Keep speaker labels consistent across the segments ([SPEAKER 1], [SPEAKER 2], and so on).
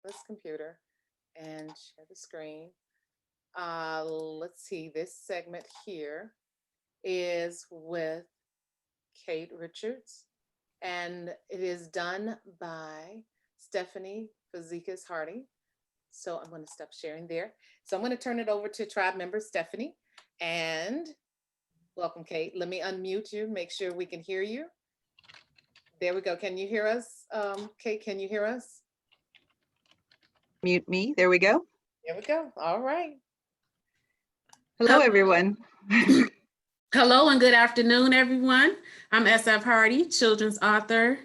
[SPEAKER 1] this computer and share the screen. Let's see, this segment here is with Kate Richards, and it is done by Stephanie Fazekas Hardy. So I'm going to stop sharing there. So I'm going to turn it over to tribe member Stephanie. And welcome, Kate. Let me unmute you, make sure we can hear you. There we go. Can you hear us? Kate, can you hear us?
[SPEAKER 2] Mute me. There we go.
[SPEAKER 1] There we go. All right.
[SPEAKER 2] Hello, everyone.
[SPEAKER 3] Hello and good afternoon, everyone. I'm SF Hardy, children's author,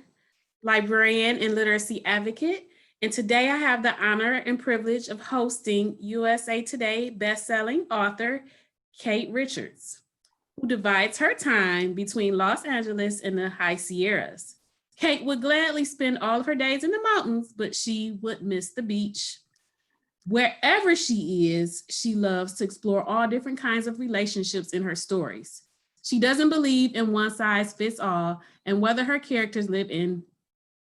[SPEAKER 3] librarian, and literacy advocate. And today I have the honor and privilege of hosting USA Today bestselling author, Kate Richards, who divides her time between Los Angeles and the High Sierras. Kate would gladly spend all of her days in the mountains, but she would miss the beach. Wherever she is, she loves to explore all different kinds of relationships in her stories. She doesn't believe in one size fits all, and whether her characters live in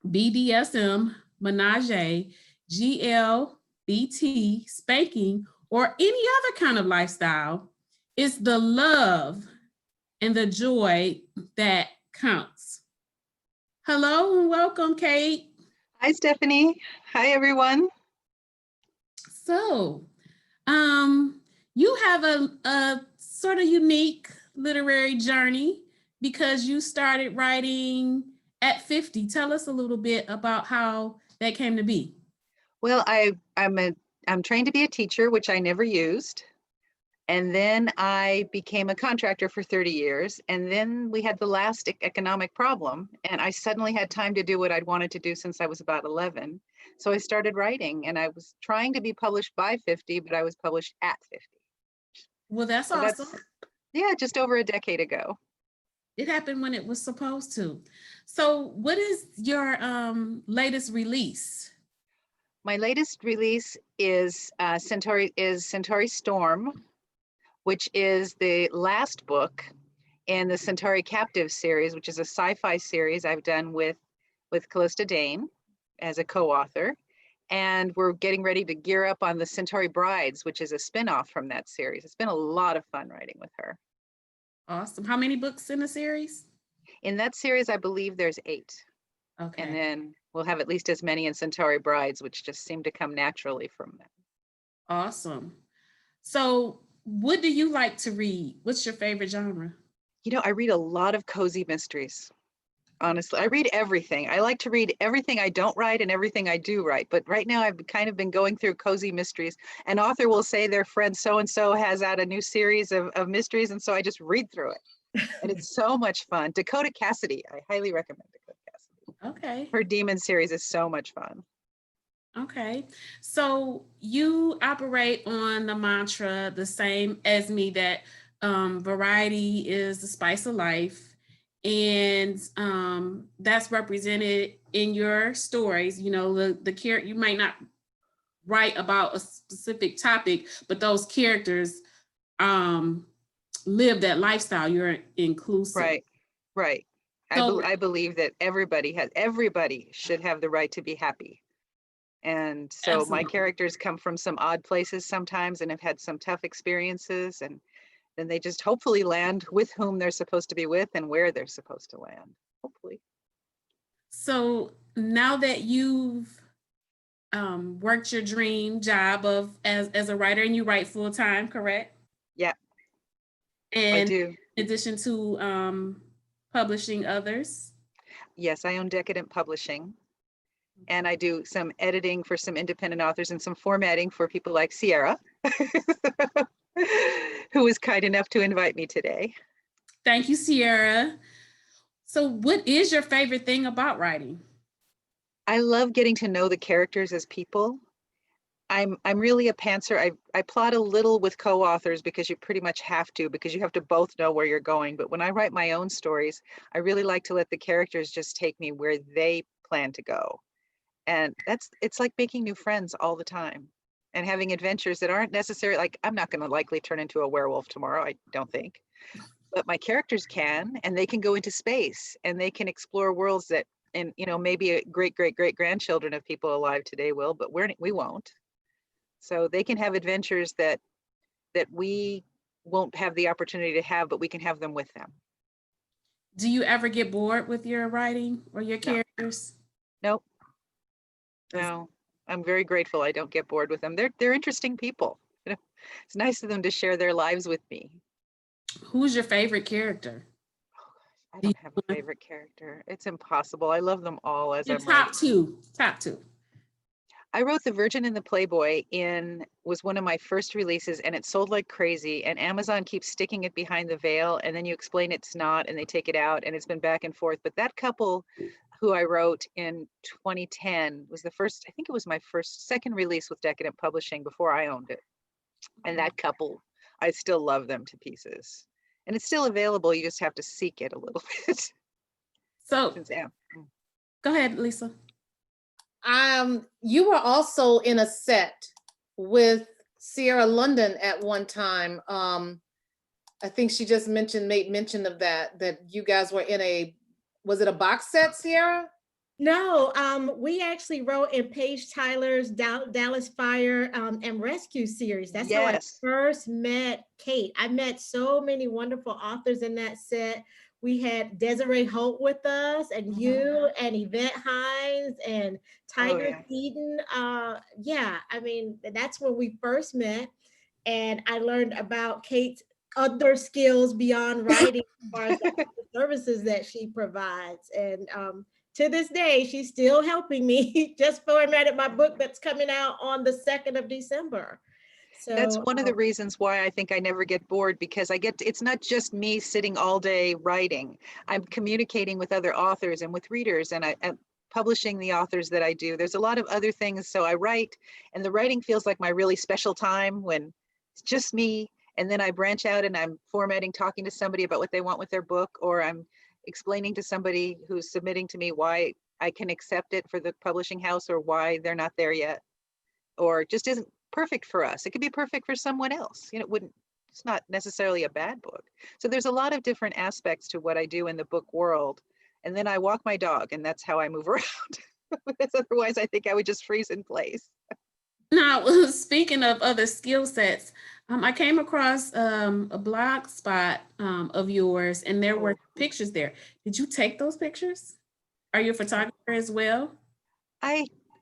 [SPEAKER 3] BDSM, menage, GLBT, spanking, or any other kind of lifestyle, it's the love and the joy that counts. Hello and welcome, Kate.
[SPEAKER 2] Hi, Stephanie. Hi, everyone.
[SPEAKER 3] So, you have a sort of unique literary journey because you started writing at 50. Tell us a little bit about how that came to be.
[SPEAKER 2] Well, I'm trained to be a teacher, which I never used. And then I became a contractor for 30 years. And then we had the last economic problem. And I suddenly had time to do what I'd wanted to do since I was about 11. So I started writing, and I was trying to be published by 50, but I was published at 50.
[SPEAKER 3] Well, that's
[SPEAKER 2] So
[SPEAKER 3] awesome.
[SPEAKER 2] yeah, just over a decade ago.
[SPEAKER 3] It happened when it was supposed to. So what is your latest release?
[SPEAKER 2] My latest release is Centauri Storm, which is the last book in the Centauri Captive series, which is a sci-fi series I've done with Callista Dane as a co-author. And we're getting ready to gear up on the Centauri Brides, which is a spin-off from that series. It's been a lot of fun writing with her.
[SPEAKER 3] Awesome. How many books in the series?
[SPEAKER 2] In that series, I believe there's 8.
[SPEAKER 3] Okay.
[SPEAKER 2] And then we'll have at least as many in Centauri Brides, which just seem to come naturally from them.
[SPEAKER 3] Awesome. So what do you like to read? What's your favorite genre?
[SPEAKER 2] You know, I read a lot of cozy mysteries. Honestly, I read everything. I like to read everything I don't write and everything I do write. But right now I've kind of been going through cozy mysteries. An author will say their friend so-and-so has out a new series of mysteries. And so I just read through it. And it's so much fun. Dakota Cassidy, I highly recommend Dakota Cassidy.
[SPEAKER 3] Okay.
[SPEAKER 2] Her Demon series is so much fun.
[SPEAKER 3] Okay. So you operate on the mantra, the same as me, that variety is the spice of life. And that's represented in your stories. You know, the character, you might not write about a specific topic, but those characters live that lifestyle. You're inclusive.
[SPEAKER 2] Right.
[SPEAKER 3] So,
[SPEAKER 2] I believe that everybody should have the right to be happy. And so
[SPEAKER 3] absolutely.
[SPEAKER 2] my characters come from some odd places sometimes and have had some tough experiences, and then they just hopefully land with whom they're supposed to be with and where they're supposed to land, hopefully.
[SPEAKER 3] So now that you've worked your dream job of as a writer, and you write full time, correct?
[SPEAKER 2] Yeah,
[SPEAKER 3] And
[SPEAKER 2] I do.
[SPEAKER 3] in addition to publishing others?
[SPEAKER 2] Yes, I own Decadent Publishing, and I do some editing for some independent authors and some formatting for people like Sierra, who was kind enough to invite me today.
[SPEAKER 3] Thank you, Sierra. So what is your favorite thing about writing?
[SPEAKER 2] I love getting to know the characters as people. I'm really a pantser. I plot a little with co-authors because you pretty much have to, because you have to both know where you're going. But when I write my own stories, I really like to let the characters just take me where they plan to go. And it's like making new friends all the time and having adventures that aren't necessarily, like, I'm not going to likely turn into a werewolf tomorrow, I don't think. But my characters can, and they can go into space and they can explore worlds that and maybe a great grandchildren of people alive today will, but we won't. So they can have adventures that we won't have the opportunity to have, but we can have them with them.
[SPEAKER 3] Do you ever get bored with your writing or your
[SPEAKER 2] No.
[SPEAKER 3] characters?
[SPEAKER 2] Nope.
[SPEAKER 3] That's-
[SPEAKER 2] No, I'm very grateful I don't get bored with them. They're interesting people. It's nice of them to share their lives with me.
[SPEAKER 3] Who's your favorite character?
[SPEAKER 2] I
[SPEAKER 3] Do you
[SPEAKER 2] don't have a favorite character. It's impossible. I love them all as
[SPEAKER 3] Your
[SPEAKER 2] I'm
[SPEAKER 3] top
[SPEAKER 2] writing.
[SPEAKER 3] two. Top two.
[SPEAKER 2] I wrote The Virgin and the Playboy was one of my first releases, and it sold like crazy, and Amazon keeps sticking it behind the veil, and then you explain it's not, and they take it out, and it's been back and forth. But that couple who I wrote in 2010 was I think it was my second release with Decadent Publishing before I owned it. And that couple, I still love them to pieces. And it's still available, you just have to seek it a little bit.
[SPEAKER 3] So go ahead, Lisa.
[SPEAKER 1] You were also in a set with Sierra London at one time. I think she just made mention of that you guys were in was it a box set, Sierra?
[SPEAKER 4] No, we actually wrote in Paige Tyler's Dallas Fire and Rescue series. That's how I first met Kate. I met so many wonderful authors in that set. We had Desiree Holt with us, and you, and Yvette Hines, and Tiger Eden. Yeah, I mean, that's when we first met. And I learned about Kate's other skills beyond writing as far as the services that she provides. And to this day, she's still helping me. Just formatted my book that's coming out on the 2nd of December. So
[SPEAKER 2] that's one of the reasons why I think I never get bored, because it's not just me sitting all day writing. I'm communicating with other authors and with readers, and I'm publishing the authors that I do. There's a lot of other things. So I write, and the writing feels like my really special time when it's just me. And then I branch out and I'm formatting, talking to somebody about what they want with their book, or I'm explaining to somebody who's submitting to me why I can accept it for the publishing house or why they're not there yet, or just isn't perfect for us. It could be perfect for someone else. It's not necessarily a bad book. So there's a lot of different aspects to what I do in the book world. And then I walk my dog, and that's how I move around. Because otherwise I think I would just freeze in place.
[SPEAKER 3] Now, speaking of other skill sets, I came across a blog spot of yours, and there were pictures there. Did you take those pictures? Are you a photographer as well?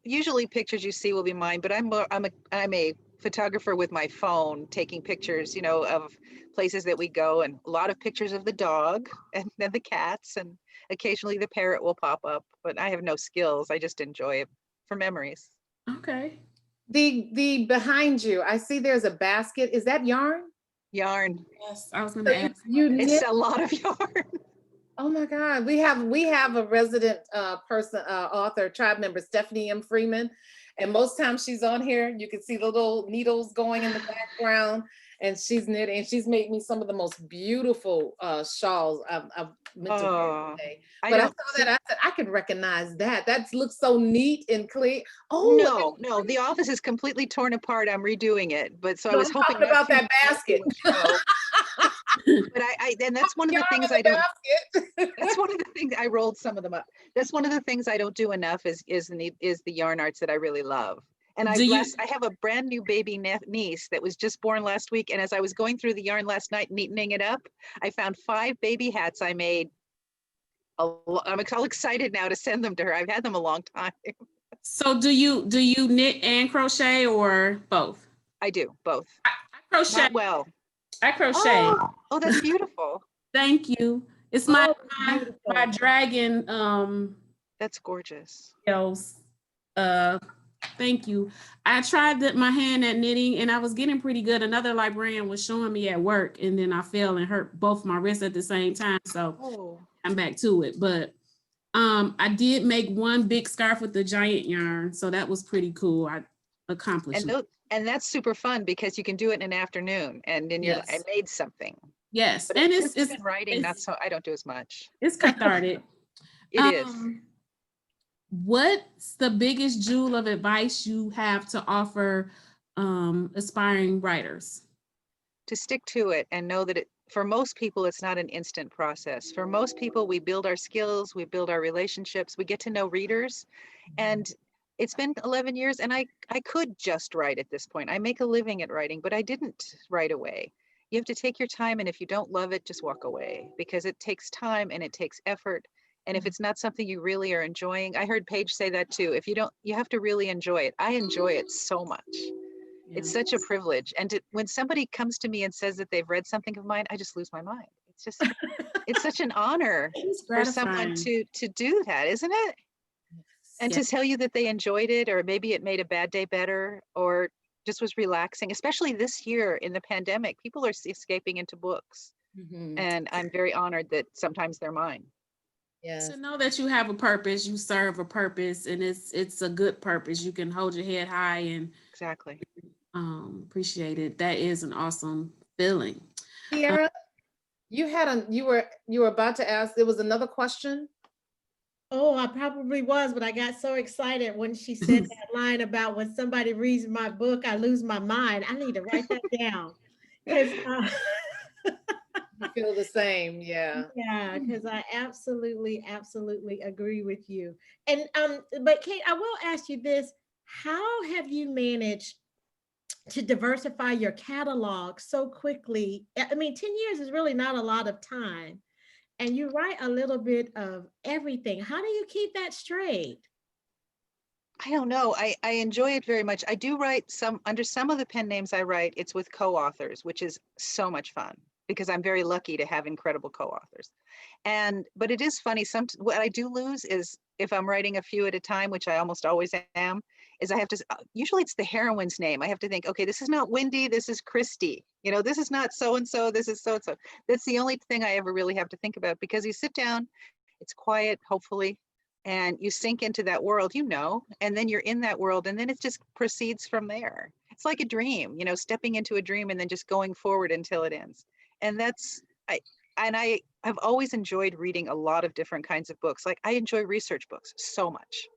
[SPEAKER 2] Usually pictures you see will be mine, but I'm a photographer with my phone, taking pictures, of places that we go, and a lot of pictures of the dog and then the cats, and occasionally the parrot will pop up, but I have no skills. I just enjoy it for memories.
[SPEAKER 3] Okay.
[SPEAKER 1] The behind you, I see there's a basket. Is that yarn?
[SPEAKER 2] Yarn.
[SPEAKER 3] Yes, I was going to ask.
[SPEAKER 2] It's a lot of yarn.
[SPEAKER 1] Oh my God, we have a resident author, tribe member, Stephanie M. Freeman. And most times she's on here, you can see the little needles going in the background, and she's knitting, and she's made me some of the most beautiful shawls I've meant to wear today. But I saw that, I said, I can recognize that. That looks so neat and clean. Oh,
[SPEAKER 2] no, the office is completely torn apart. I'm redoing it. But so I was
[SPEAKER 1] I'm
[SPEAKER 2] hoping
[SPEAKER 1] talking about that basket.
[SPEAKER 2] But and that's one of the things I don't. That's one of the things I rolled some of them up. That's one of the things I don't do enough is the yarn arts that I really love. And I have a brand new baby niece that was just born last week. And as I was going through the yarn last night, neatening it up, I found 5 baby hats I made. I'm all excited now to send them to her. I've had them a long time.
[SPEAKER 3] So do you knit and crochet, or both?
[SPEAKER 2] I do both.
[SPEAKER 3] I crochet.
[SPEAKER 2] Not well.
[SPEAKER 3] I crochet.
[SPEAKER 2] Oh, that's beautiful.
[SPEAKER 3] Thank you. It's my dragon.
[SPEAKER 2] That's gorgeous.
[SPEAKER 3] Thank you. I tried my hand at knitting, and I was getting pretty good. Another librarian was showing me at work, and then I fell and hurt both my wrists at the same time. So I'm back to it. But I did make one big scarf with the giant yarn, so that was pretty cool. I accomplished it.
[SPEAKER 2] And that's super fun because you can do it in an afternoon, and then I made something.
[SPEAKER 3] Yes,
[SPEAKER 2] but
[SPEAKER 3] and
[SPEAKER 2] it's writing. Not so. I don't do as much.
[SPEAKER 3] It's cathartic.
[SPEAKER 2] It is.
[SPEAKER 3] What's the biggest jewel of advice you have to offer aspiring writers?
[SPEAKER 2] To stick to it and know that for most people, it's not an instant process. For most people, we build our skills, we build our relationships, we get to know readers. And it's been 11 years and I could just write at this point. I make a living at writing, but I didn't right away. You have to take your time, and if you don't love it, just walk away, because it takes time and it takes effort. And if it's not something you really are enjoying, I heard Paige say that too. If you don't, you have to really enjoy it. I enjoy it so much. It's such a privilege. And when somebody comes to me and says that they've read something of mine, I just lose my mind. It's just, it's such an honor
[SPEAKER 3] It's
[SPEAKER 2] for someone
[SPEAKER 3] gratifying.
[SPEAKER 2] to do that, isn't it? And
[SPEAKER 3] Yeah.
[SPEAKER 2] to tell you that they enjoyed it, or maybe it made a bad day better, or just was relaxing, especially this year in the pandemic, people are escaping into books.
[SPEAKER 1] Mhm.
[SPEAKER 2] And I'm very honored that sometimes they're mine.
[SPEAKER 1] Yes.
[SPEAKER 3] To know that you have a purpose, you serve a purpose, and it's a good purpose. You can hold your head high and
[SPEAKER 2] Exactly.
[SPEAKER 3] appreciate it. That is an awesome feeling.
[SPEAKER 1] Kiara, you were about to ask, there was another question?
[SPEAKER 4] Oh, I probably was, but I got so excited when she said that line about when somebody reads my book, I lose my mind. I need to write that down. Because
[SPEAKER 1] I feel the same, yeah.
[SPEAKER 4] yeah, because I absolutely, absolutely agree with you. And but Kate, I will ask you this. How have you managed to diversify your catalog so quickly? I mean, 10 years is really not a lot of time. And you write a little bit of everything. How do you keep that straight?
[SPEAKER 2] I don't know. I enjoy it very much. I do write under some of the pen names I write, it's with co-authors, which is so much fun because I'm very lucky to have incredible co-authors. But it is funny. What I do lose is if I'm writing a few at a time, which I almost always am, is I have to, usually it's the heroine's name. I have to think, okay, this is not Wendy, this is Christy. You know, this is not so-and-so, this is so-and-so. That's the only thing I ever really have to think about, because you sit down, it's quiet, hopefully, and you sink into that world, and then you're in that world, and then it just proceeds from there. It's like a dream, stepping into a dream and then just going forward until it ends. And I have always enjoyed reading a lot of different kinds of books. Like, I enjoy research books so much.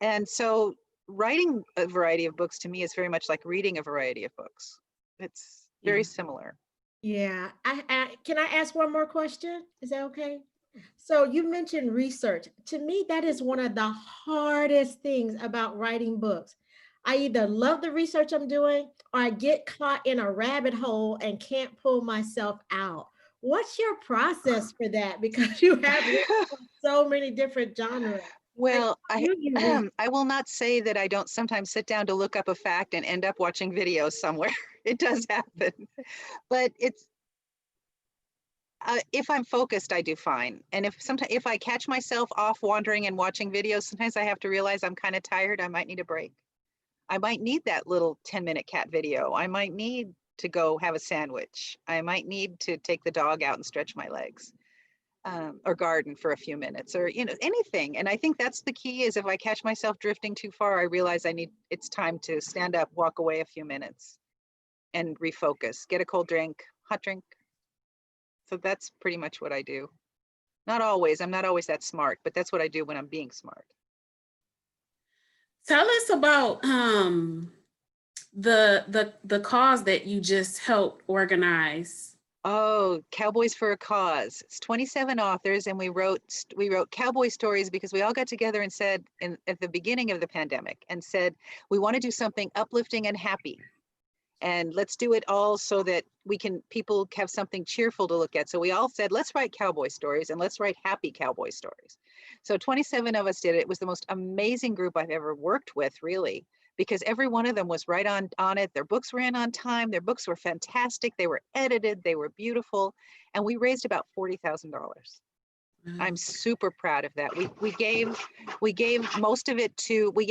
[SPEAKER 2] And so writing a variety of books to me is very much like reading a variety of books. It's very similar.
[SPEAKER 4] Yeah. Can I ask one more question? Is that okay? So you mentioned research. To me, that is one of the hardest things about writing books. I either love the research I'm doing, or I get caught in a rabbit hole and can't pull myself out. What's your process for that? Because you have so many different genres.
[SPEAKER 2] Well,
[SPEAKER 4] Do you read?
[SPEAKER 2] I will not say that I don't sometimes sit down to look up a fact and end up watching videos somewhere. It does happen, but if I'm focused, I do fine. And if I catch myself off wandering and watching videos, sometimes I have to realize I'm kind of tired. I might need a break. I might need that little 10-minute cat video. I might need to go have a sandwich. I might need to take the dog out and stretch my legs, or garden for a few minutes, or anything. And I think that's the key, is if I catch myself drifting too far, I realize it's time to stand up, walk away a few minutes and refocus, get a cold drink, hot drink. So that's pretty much what I do. Not always, I'm not always that smart, but that's what I do when I'm being smart.
[SPEAKER 3] Tell us about the cause that you just helped organize.
[SPEAKER 2] Oh, Cowboys for a Cause. It's 27 authors, and we wrote cowboy stories because we all got together and said at the beginning of the pandemic and said, we want to do something uplifting and happy. And let's do it all so that people have something cheerful to look at. So we all said, let's write cowboy stories, and let's write happy cowboy stories. So 27 of us did it. It was the most amazing group I've ever worked with, really, because every one of them was right on it. Their books were in on time. Their books were fantastic. They were edited. They were beautiful. And we raised about $40,000. I'm super proud of that. We gave most of it to, we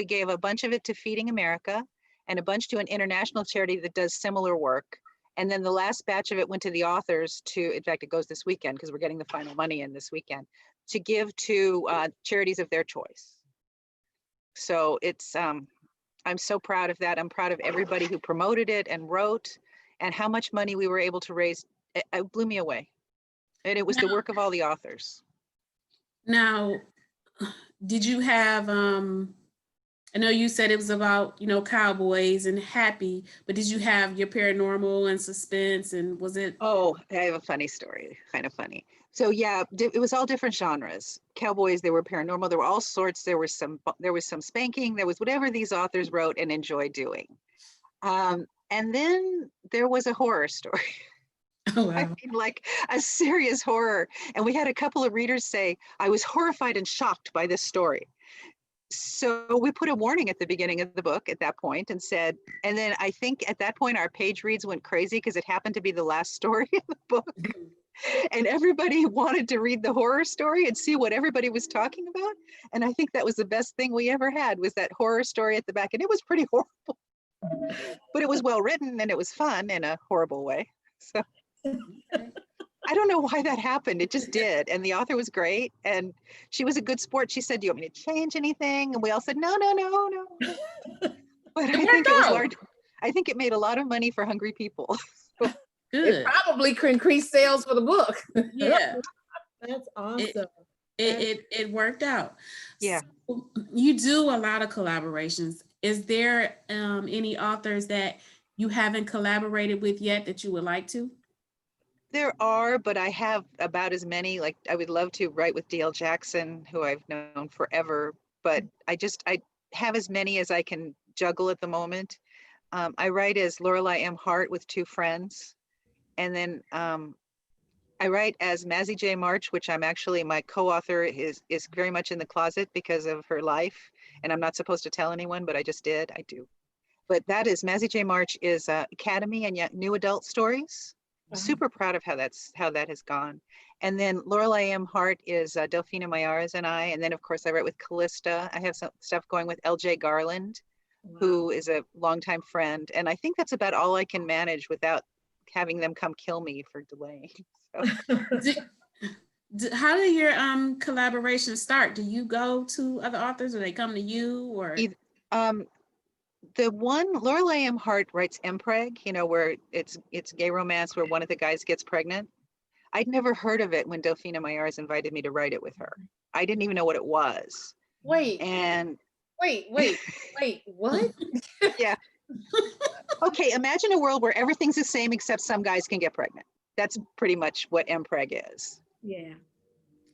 [SPEAKER 2] gave a bunch of it to Feeding America, and a bunch to an international charity that does similar work. And then the last batch of it went to the authors in fact, it goes this weekend because we're getting the final money in this weekend, to give to charities of their choice. So I'm so proud of that. I'm proud of everybody who promoted it and wrote, and how much money we were able to raise. It blew me away. And it was the work of all the authors.
[SPEAKER 3] Now, did you have I know you said it was about, cowboys and happy, but did you have your paranormal and suspense, and was it?
[SPEAKER 2] Oh, I have a funny story, kind of funny. So yeah, it was all different genres. Cowboys, there were paranormal, there were all sorts. There was some spanking, there was whatever these authors wrote and enjoyed doing. And then there was a horror story.
[SPEAKER 3] Oh,
[SPEAKER 2] I
[SPEAKER 3] wow.
[SPEAKER 2] mean, like a serious horror. And we had a couple of readers say, I was horrified and shocked by this story. So we put a warning at the beginning of the book at that point and said, and then I think at that point our page reads went crazy because it happened to be the last story in the book. And everybody wanted to read the horror story and see what everybody was talking about. And I think that was the best thing we ever had, was that horror story at the back. And it was pretty horrible, but it was well written and it was fun in a horrible way. So I don't know why that happened. It just did. And the author was great. And she was a good sport. She said, do you want me to change anything? And we all said, no, no, no, no. But I think
[SPEAKER 1] worked
[SPEAKER 2] it was
[SPEAKER 1] out.
[SPEAKER 2] large. I think it made a lot of money for hungry people.
[SPEAKER 1] It
[SPEAKER 3] Good.
[SPEAKER 1] probably could increase sales for the book.
[SPEAKER 3] Yeah,
[SPEAKER 4] That's awesome.
[SPEAKER 3] it worked out.
[SPEAKER 2] Yeah.
[SPEAKER 3] So, you do a lot of collaborations. Is there any authors that you haven't collaborated with yet that you would like to?
[SPEAKER 2] There are, but I have about as many. Like I would love to write with D.L. Jackson, who I've known forever, but I have as many as I can juggle at the moment. I write as Lorelei M. Hart with two friends. And then I write as Mazzie J. March, which I'm actually, my co-author is very much in the closet because of her life. And I'm not supposed to tell anyone, but I just did. I do. But that is, Mazzie J. March is Academy and yet new adult stories. I'm super proud of how that has gone. And then Lorelei M. Hart is Delphina Mayares and I. And then of course I write with Callista. I have some stuff going with L.J. Garland, who is a longtime friend. And I think that's about all I can manage without having them come kill me for delaying. So.
[SPEAKER 3] How do your collaborations start? Do you go to other authors, or they come to you, or?
[SPEAKER 2] The one, Lorelei M. Hart writes Mpreg, where it's gay romance where one of the guys gets pregnant. I'd never heard of it when Delphina Mayares invited me to write it with her. I didn't even know what it was.
[SPEAKER 1] Wait,
[SPEAKER 2] And
[SPEAKER 1] wait, what?
[SPEAKER 2] yeah. Okay, imagine a world where everything's the same except some guys can get pregnant. That's pretty much what Mpreg is.
[SPEAKER 4] Yeah.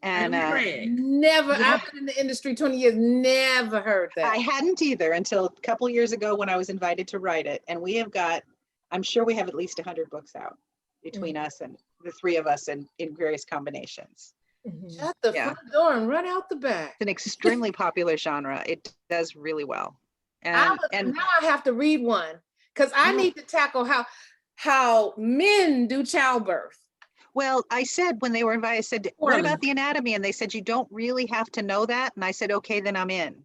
[SPEAKER 2] And
[SPEAKER 1] Never,
[SPEAKER 2] yeah.
[SPEAKER 1] I've been in the industry 20 years, never heard that.
[SPEAKER 2] I hadn't either until a couple years ago when I was invited to write it. And we have got, I'm sure we have at least 100 books out between us and the three of us in various combinations.
[SPEAKER 1] Shut the front door and run out the back.
[SPEAKER 2] It's an extremely popular genre. It does really well.
[SPEAKER 1] Now I have to read one because I need to tackle how men do childbirth.
[SPEAKER 2] Well, I said when they were invited, I said, what about the anatomy? And they said, you don't really have to know that. And I said, okay, then I'm in.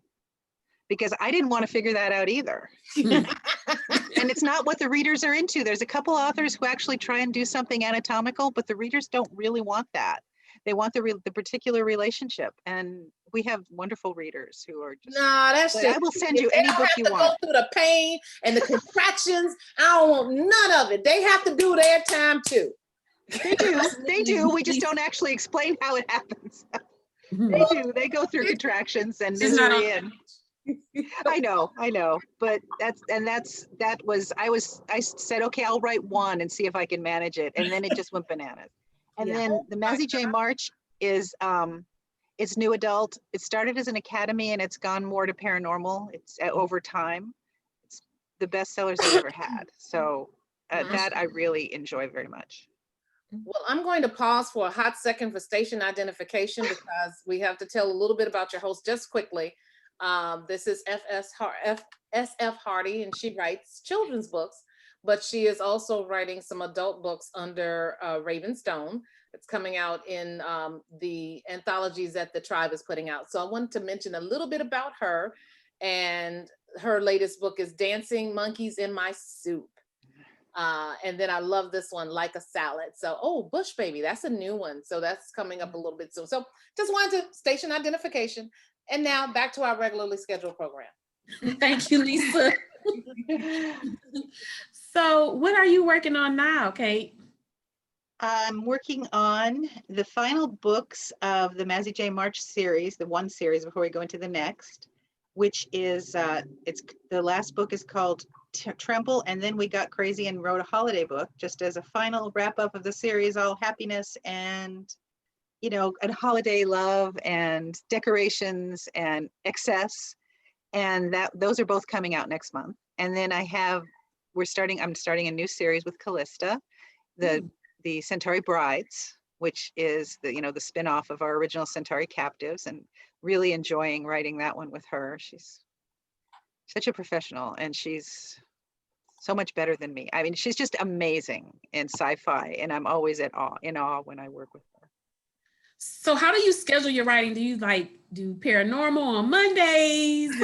[SPEAKER 2] Because I didn't want to figure that out either. And it's not what the readers are into. There's a couple authors who actually try and do something anatomical, but the readers don't really want that. They want the particular relationship. And we have wonderful readers who are just,
[SPEAKER 1] no, that's just,
[SPEAKER 2] I will send you any book you want.
[SPEAKER 1] Go through the pain and the contractions. I don't want none of it. They have to do their time too.
[SPEAKER 2] They do. We just don't actually explain how it happens. They do. They go through contractions and misery and I know. But I said, okay, I'll write one and see if I can manage it. And then it just went bananas. And then the Mazzie J. March is it's new adult. It started as an academy and it's gone more to paranormal. It's over time. It's the best sellers I've ever had. So that I really enjoy very much.
[SPEAKER 1] Well, I'm going to pause for a hot second for station identification because we have to tell a little bit about your host just quickly. This is SF Hardy, and she writes children's books, but she is also writing some adult books under Ravenstone. It's coming out in the anthologies that the tribe is putting out. So I wanted to mention a little bit about her, and her latest book is Dancing Monkeys in My Soup. And then I love this one, Like a Salad. So, Bush Baby, that's a new one. So that's coming up a little bit soon. So just wanted to station identification. And now back to our regularly scheduled program.
[SPEAKER 3] Thank you, Lisa. So what are you working on now, Kate?
[SPEAKER 2] I'm working on the final books of the Mazzie J. March series, the one series before we go into the next. which is, the last book is called Tremble, and then we got crazy and wrote a holiday book just as a final wrap up of the series, all happiness and, you know, and holiday love and decorations and excess. And those are both coming out next month. And then I'm starting a new series with Callista, the Centauri Brides, which is the, you know, the spin-off of our original Centauri Captives, and really enjoying writing that one with her. She's such a professional, and she's so much better than me. I mean, she's just amazing in sci-fi, and I'm always in awe when I work with her.
[SPEAKER 3] So how do you schedule your writing? Do you like do paranormal on Mondays,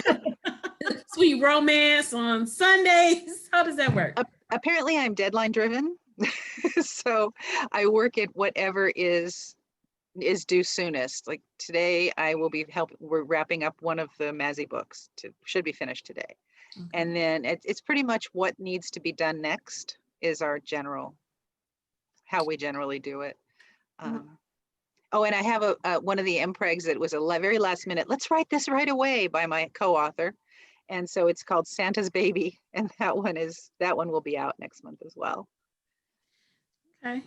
[SPEAKER 3] sweet romance on Sundays? How does that work?
[SPEAKER 2] Apparently I'm deadline driven. So I work at whatever is due soonest. Like today we're wrapping up one of the Mazzy books, should be finished today.
[SPEAKER 3] Okay.
[SPEAKER 2] And then it's pretty much what needs to be done next is how we generally do it. Oh, and I have one of the MPregs that was very last minute. Let's write this right away by my co-author. And so it's called Santa's Baby. And that one will be out next month as well.
[SPEAKER 3] Okay.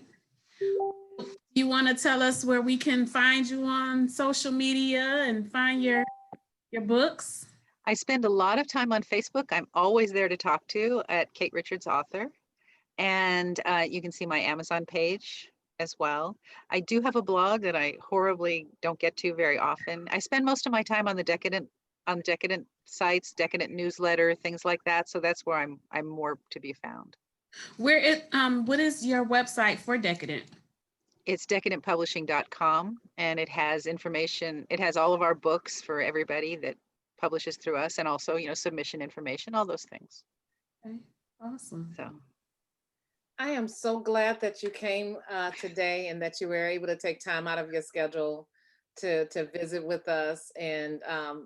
[SPEAKER 3] You want to tell us where we can find you on social media and find your books?
[SPEAKER 2] I spend a lot of time on Facebook. I'm always there to talk to at Kate Richards Author. And you can see my Amazon page as well. I do have a blog that I horribly don't get to very often. I spend most of my time on the Decadent sites, Decadent newsletter, things like that. So that's where I'm more to be found.
[SPEAKER 3] What is your website for Decadent?
[SPEAKER 2] It's decadentpublishing.com, and it has information. It has all of our books for everybody that publishes through us, and also, you know, submission information, all those things.
[SPEAKER 3] Okay, awesome.
[SPEAKER 2] So
[SPEAKER 1] I am so glad that you came today and that you were able to take time out of your schedule to visit with us and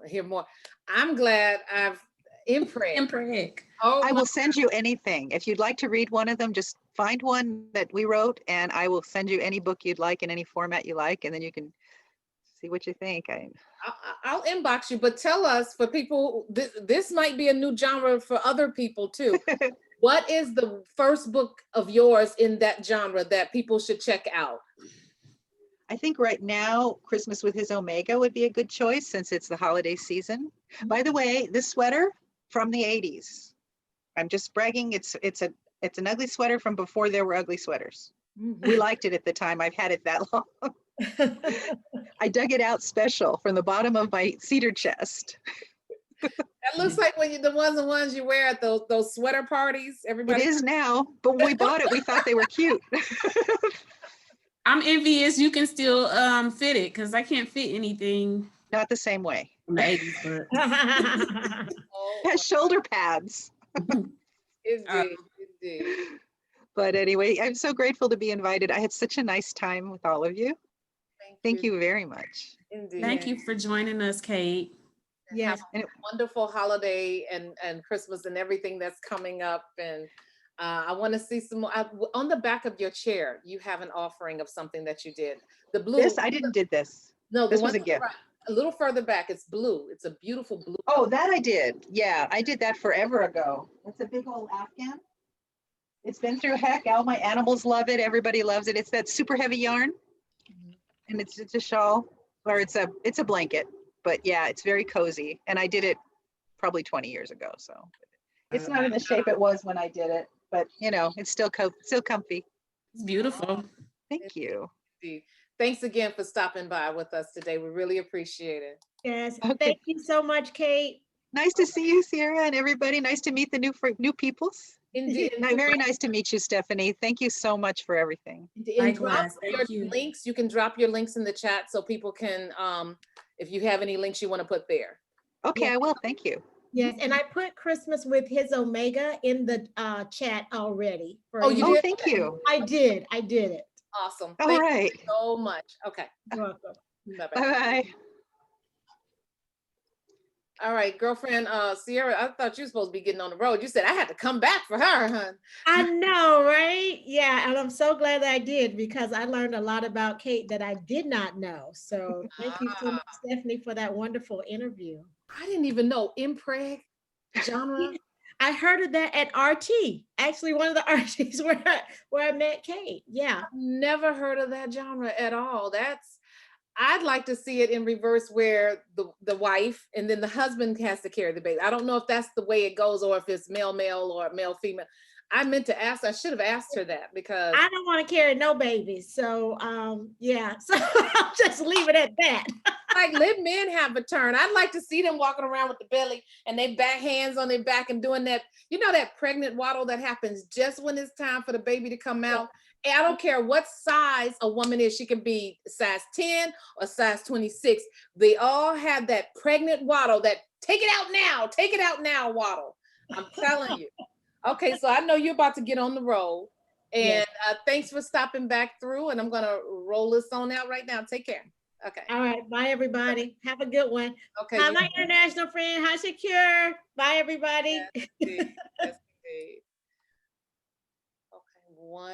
[SPEAKER 1] hear more. I'm glad I've
[SPEAKER 3] MPreg.
[SPEAKER 1] Oh,
[SPEAKER 2] I will send you anything. If you'd like to read one of them, just find one that we wrote, and I will send you any book you'd like in any format you like, and then you can see what you think.
[SPEAKER 1] I'll inbox you, but tell us, for people, this might be a new genre for other people too. What is the first book of yours in that genre that people should check out?
[SPEAKER 2] I think right now, Christmas with His Omega would be a good choice since it's the holiday season. By the way, this sweater from the 80s. I'm just bragging. It's an ugly sweater from before there were ugly sweaters. We liked it at the time. I've had it that long. I dug it out special from the bottom of my cedar chest.
[SPEAKER 1] That looks like the ones you wear at those sweater parties. Everybody.
[SPEAKER 2] It is now, but when we bought it, we thought they were cute.
[SPEAKER 3] I'm envious you can still fit it, because I can't fit anything
[SPEAKER 2] Not the same way.
[SPEAKER 3] from the 80s, but
[SPEAKER 2] It has shoulder pads.
[SPEAKER 1] Indeed.
[SPEAKER 2] But anyway, I'm so grateful to be invited. I had such a nice time with all of you. Thank you very much.
[SPEAKER 1] Indeed.
[SPEAKER 3] thank you for joining us, Kate.
[SPEAKER 4] Yes.
[SPEAKER 1] Have a wonderful holiday and Christmas and everything that's coming up. And I want to see some more. On the back of your chair, you have an offering of something that you did. The blue.
[SPEAKER 2] I didn't did this.
[SPEAKER 1] No,
[SPEAKER 2] this was a gift.
[SPEAKER 1] A little further back, it's blue. It's a beautiful blue.
[SPEAKER 2] Oh, that I did. Yeah, I did that forever ago. It's a big old Afghan. It's been through heck. All my animals love it. Everybody loves it. It's that super heavy yarn. And it's a shawl, or it's a blanket. But yeah, it's very cozy. And I did it probably 20 years ago. So it's not in the shape it was when I did it, but you know, it's still comfy.
[SPEAKER 3] It's beautiful.
[SPEAKER 2] Thank you.
[SPEAKER 1] Thanks again for stopping by with us today. We really appreciate it.
[SPEAKER 4] Yes.
[SPEAKER 2] Okay.
[SPEAKER 4] Thank you so much, Kate.
[SPEAKER 2] Nice to see you, Sierra, and everybody. Nice to meet the new peoples.
[SPEAKER 1] Indeed.
[SPEAKER 2] Very nice to meet you, Stephanie. Thank you so much for everything.
[SPEAKER 1] And drop
[SPEAKER 3] Likewise,
[SPEAKER 1] your
[SPEAKER 3] thank you.
[SPEAKER 1] links. You can drop your links in the chat so people can, if you have any links you want to put there.
[SPEAKER 2] Okay,
[SPEAKER 4] Yeah.
[SPEAKER 2] I will. Thank you.
[SPEAKER 4] Yes, and I put Christmas with His Omega in the chat already.
[SPEAKER 1] Oh, you
[SPEAKER 2] Oh,
[SPEAKER 1] did?
[SPEAKER 2] thank you.
[SPEAKER 4] I did it.
[SPEAKER 1] Awesome.
[SPEAKER 2] All
[SPEAKER 1] Thank
[SPEAKER 2] right.
[SPEAKER 1] you so much. Okay.
[SPEAKER 4] You're welcome.
[SPEAKER 1] Bye-bye.
[SPEAKER 2] Bye-bye.
[SPEAKER 1] All right, girlfriend, Sierra, I thought you were supposed to be getting on the road. You said I had to come back for her, huh?
[SPEAKER 4] I know, right? Yeah, and I'm so glad that I did because I learned a lot about Kate that I did not know. So thank you so much, Stephanie, for that wonderful interview.
[SPEAKER 1] I didn't even know impreg genre.
[SPEAKER 4] I heard of that at RT, actually one of the RTs where I met Kate. Yeah.
[SPEAKER 1] Never heard of that genre at all. I'd like to see it in reverse where the wife and then the husband has to carry the baby. I don't know if that's the way it goes or if it's male male or male female. I meant to ask, I should have asked her that because
[SPEAKER 4] I don't want to carry no babies. So yeah, so I'll just leave it at that.
[SPEAKER 1] like let men have a turn. I'd like to see them walking around with the belly and they back hands on their back and doing that, that pregnant waddle that happens just when it's time for the baby to come out. And I don't care what size a woman is. She can be size 10 or size 26. They all have that pregnant waddle, that take it out now waddle. I'm telling you. Okay, so I know you're about to get on the road. And
[SPEAKER 4] Yes.
[SPEAKER 1] Thanks for stopping back through. And I'm going to roll this on out right now. Take care. Okay.
[SPEAKER 4] All right. Bye, everybody. Have a good one.
[SPEAKER 1] Okay.
[SPEAKER 4] Hi,
[SPEAKER 1] you-
[SPEAKER 4] my international friend. Hi, Secure. Bye, everybody.
[SPEAKER 1] Yes, indeed. Yes, indeed. Okay, one.